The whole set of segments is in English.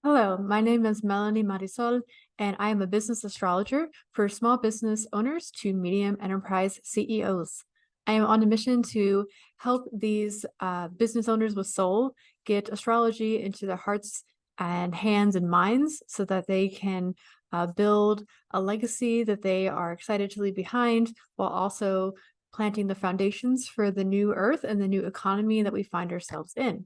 Hello, my name is Melanie Marisol, and I am a business astrologer for small business owners to medium enterprise CEOs. I am on a mission to help these business owners with soul get astrology into their hearts and hands and minds so that they can build a legacy that they are excited to leave behind while also planting the foundations for the new earth and the new economy that we find ourselves in.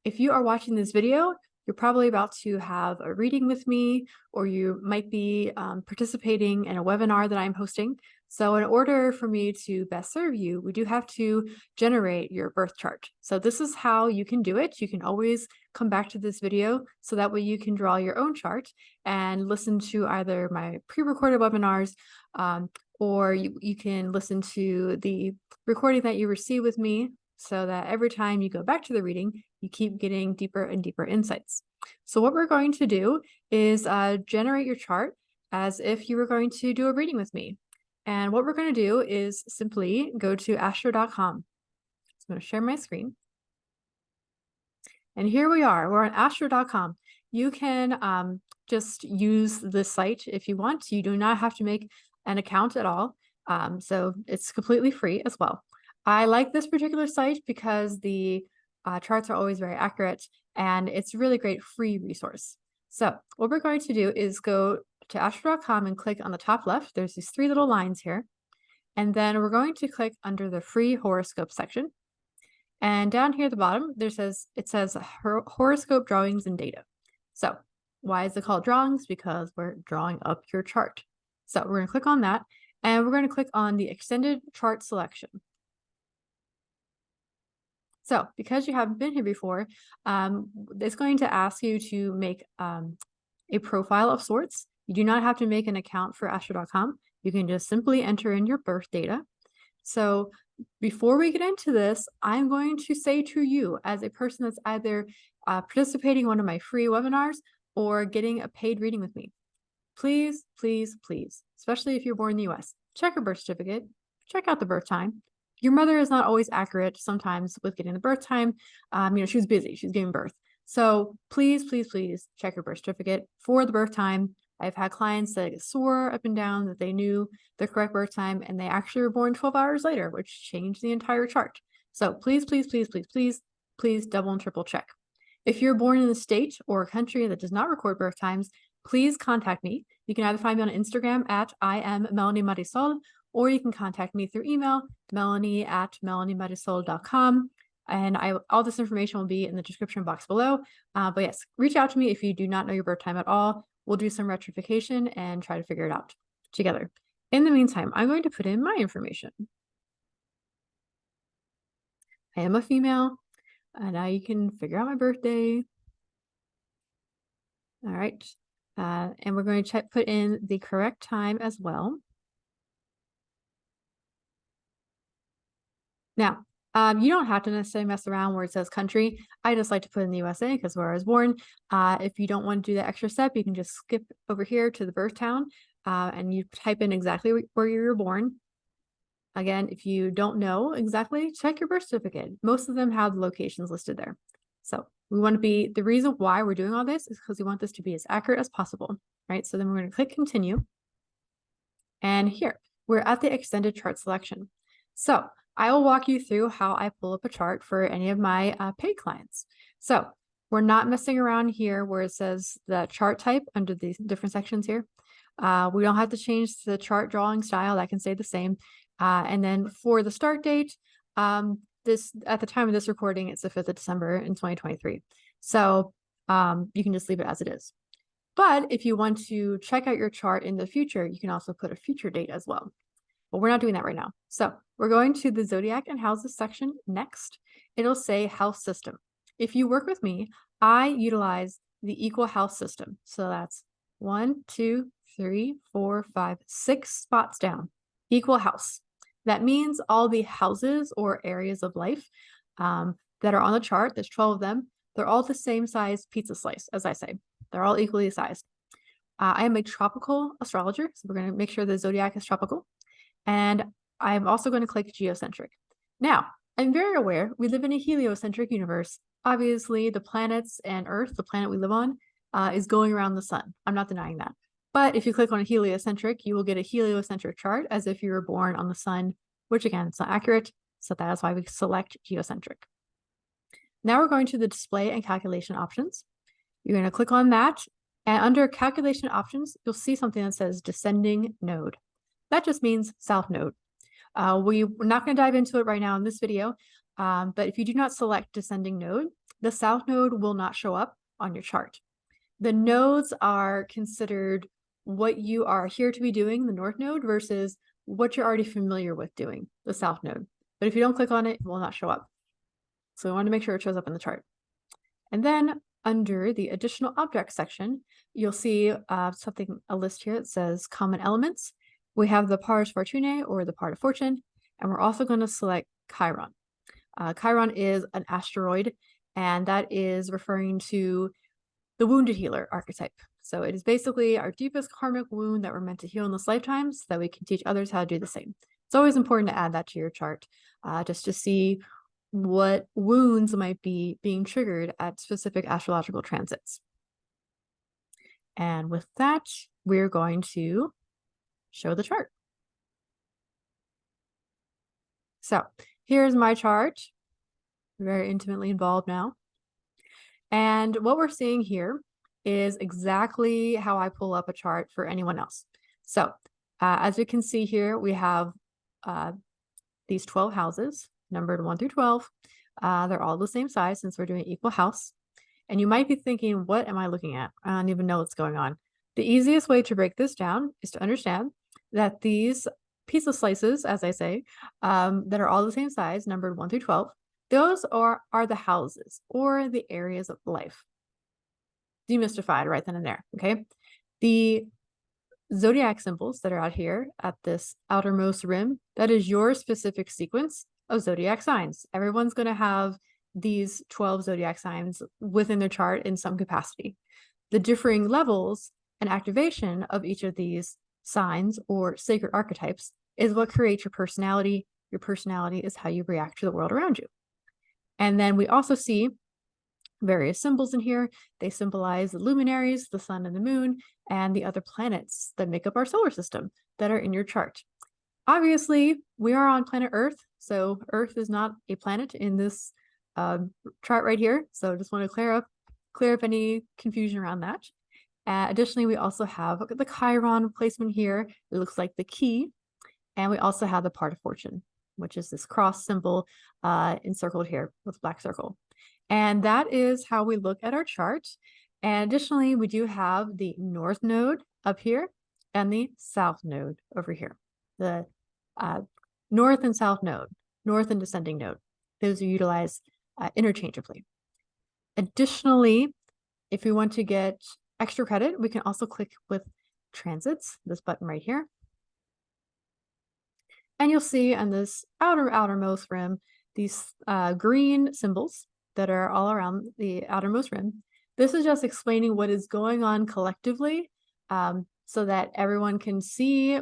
If you are watching this video, you're probably about to have a reading with me, or you might be participating in a webinar that I'm hosting. So in order for me to best serve you, we do have to generate your birth chart. So this is how you can do it. You can always come back to this video so that way you can draw your own chart and listen to either my pre-recorded webinars or you can listen to the recording that you receive with me so that every time you go back to the reading, you keep getting deeper and deeper insights. So what we're going to do is generate your chart as if you were going to do a reading with me. And what we're going to do is simply go to astro.com. So I'm going to share my screen. And here we are. We're on astro.com. You can just use this site if you want. You do not have to make an account at all. So it's completely free as well. I like this particular site because the charts are always very accurate and it's a really great free resource. So what we're going to do is go to astro.com and click on the top left. There's these three little lines here. And then we're going to click under the free horoscope section. And down here at the bottom, it says horoscope drawings and data. So why is it called drawings? Because we're drawing up your chart. So we're going to click on that and we're going to click on the extended chart selection. So because you haven't been here before, it's going to ask you to make a profile of sorts. You do not have to make an account for astro.com. You can just simply enter in your birth data. So before we get into this, I'm going to say to you as a person that's either participating in one of my free webinars or getting a paid reading with me, please, please, please, especially if you're born in the US, check your birth certificate, check out the birth time. Your mother is not always accurate sometimes with getting the birth time. She was busy, she's giving birth. So please, please, please check your birth certificate for the birth time. I've had clients that swore up and down that they knew the correct birth time and they actually were born 12 hours later, which changed the entire chart. So please, please, please, please, please, please double and triple check. If you're born in a state or a country that does not record birth times, please contact me. You can either find me on Instagram at I am Melanie Marisol, or you can contact me through email, melanie@melaniemarisol.com. And all this information will be in the description box below. But yes, reach out to me if you do not know your birth time at all. We'll do some rectification and try to figure it out together. In the meantime, I'm going to put in my information. I am a female. Now you can figure out my birthday. All right. And we're going to put in the correct time as well. Now, you don't have to necessarily mess around where it says country. I just like to put in the USA because where I was born. If you don't want to do that extra step, you can just skip over here to the birth town and you type in exactly where you were born. Again, if you don't know exactly, check your birth certificate. Most of them have the locations listed there. So we want to be, the reason why we're doing all this is because we want this to be as accurate as possible, right? So then we're going to click continue. And here, we're at the extended chart selection. So I will walk you through how I pull up a chart for any of my paid clients. So we're not messing around here where it says the chart type under these different sections here. We don't have to change the chart drawing style. That can stay the same. And then for the start date, at the time of this recording, it's the 5th of December in 2023. So you can just leave it as it is. But if you want to check out your chart in the future, you can also put a future date as well. But we're not doing that right now. So we're going to the Zodiac and Houses section next. It'll say house system. If you work with me, I utilize the equal house system. So that's 1, 2, 3, 4, 5, 6 spots down. Equal house. That means all the houses or areas of life that are on the chart, there's 12 of them, they're all the same size pizza slice, as I say. They're all equally sized. I am a tropical astrologer, so we're going to make sure the zodiac is tropical. And I'm also going to click geocentric. Now, I'm very aware we live in a heliocentric universe. Obviously, the planets and Earth, the planet we live on, is going around the sun. I'm not denying that. But if you click on a heliocentric, you will get a heliocentric chart as if you were born on the sun, which again, it's not accurate. So that is why we select geocentric. Now we're going to the display and calculation options. You're going to click on that. And under calculation options, you'll see something that says descending node. That just means south node. We're not going to dive into it right now in this video, but if you do not select descending node, the south node will not show up on your chart. The nodes are considered what you are here to be doing, the north node, versus what you're already familiar with doing, the south node. But if you don't click on it, it will not show up. So we want to make sure it shows up in the chart. And then under the additional objects section, you'll see a list here that says common elements. We have the pars Fortunae, or the part of fortune, and we're also going to select Chiron. Chiron is an asteroid, and that is referring to the wounded healer archetype. So it is basically our deepest karmic wound that we're meant to heal in this lifetime so that we can teach others how to do the same. It's always important to add that to your chart, just to see what wounds might be being triggered at specific astrological transits. And with that, we're going to show the chart. So here's my chart. Very intimately involved now. And what we're seeing here is exactly how I pull up a chart for anyone else. So as you can see here, we have these 12 houses, numbered 1 through 12. They're all the same size since we're doing equal house. And you might be thinking, what am I looking at? I don't even know what's going on. The easiest way to break this down is to understand that these pizza slices, as I say, that are all the same size, numbered 1 through 12, those are the houses or the areas of life. Demystified right then and there, okay? The zodiac symbols that are out here at this outermost rim, that is your specific sequence of zodiac signs. Everyone's going to have these 12 zodiac signs within their chart in some capacity. The differing levels and activation of each of these signs or sacred archetypes is what creates your personality. Your personality is how you react to the world around you. And then we also see various symbols in here. They symbolize the luminaries, the sun and the moon, and the other planets that make up our solar system that are in your chart. Obviously, we are on planet Earth, so Earth is not a planet in this chart right here. So just want to clear up any confusion around that. Additionally, we also have the Chiron placement here. It looks like the key. And we also have the part of fortune, which is this cross symbol encircled here with a black circle. And that is how we look at our chart. And additionally, we do have the north node up here and the south node over here. The north and south node, north and descending node. Those are utilized interchangeably. Additionally, if we want to get extra credit, we can also click with transits, this button right here. And you'll see on this outermost rim, these green symbols that are all around the outermost rim. This is just explaining what is going on collectively so that everyone can see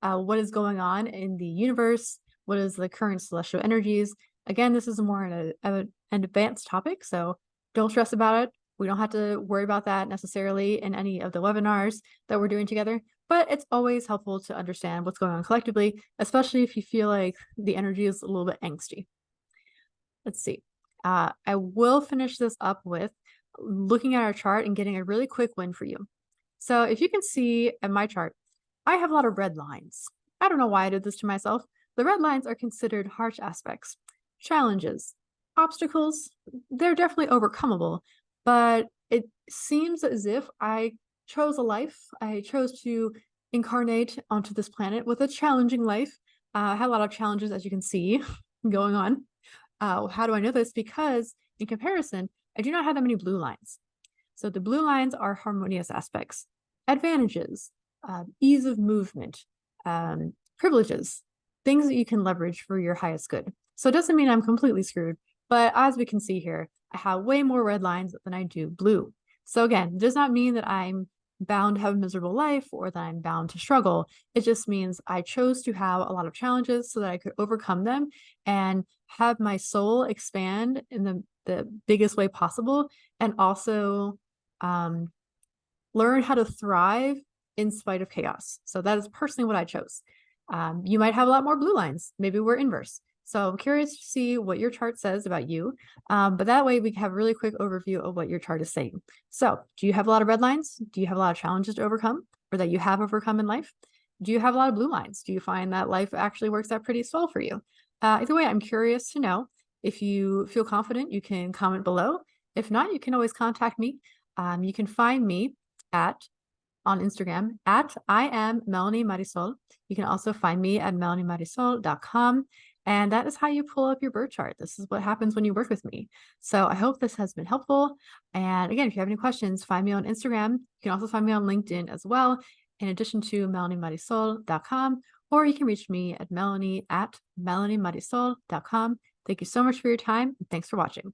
what is going on in the universe, what is the current celestial energies. Again, this is more an advanced topic, so don't stress about it. We don't have to worry about that necessarily in any of the webinars that we're doing together, but it's always helpful to understand what's going on collectively, especially if you feel like the energy is a little bit angsty. Let's see. I will finish this up with looking at our chart and getting a really quick win for you. So if you can see in my chart, I have a lot of red lines. I don't know why I did this to myself. The red lines are considered harsh aspects, challenges, obstacles. They're definitely overcomable, but it seems as if I chose a life. I chose to incarnate onto this planet with a challenging life. I had a lot of challenges, as you can see, going on. How do I know this? Because in comparison, I do not have that many blue lines. So the blue lines are harmonious aspects, advantages, ease of movement, privileges, things that you can leverage for your highest good. So it doesn't mean I'm completely screwed, but as we can see here, I have way more red lines than I do blue. So again, it does not mean that I'm bound to have a miserable life or that I'm bound to struggle. It just means I chose to have a lot of challenges so that I could overcome them and have my soul expand in the biggest way possible, and also learn how to thrive in spite of chaos. So that is personally what I chose. You might have a lot more blue lines. Maybe we're inverse. So I'm curious to see what your chart says about you. But that way we can have a really quick overview of what your chart is saying. So do you have a lot of red lines? Do you have a lot of challenges to overcome or that you have overcome in life? Do you have a lot of blue lines? Do you find that life actually works out pretty swell for you? Either way, I'm curious to know. If you feel confident, you can comment below. If not, you can always contact me. You can find me on Instagram at I am Melanie Marisol. You can also find me at melaniemarisol.com. And that is how you pull up your birth chart. This is what happens when you work with me. So I hope this has been helpful. And again, if you have any questions, find me on Instagram. You can also find me on LinkedIn as well, in addition to melaniemarisol.com, or you can reach me at melanie@melaniemarisol.com. Thank you so much for your time. And thanks for watching.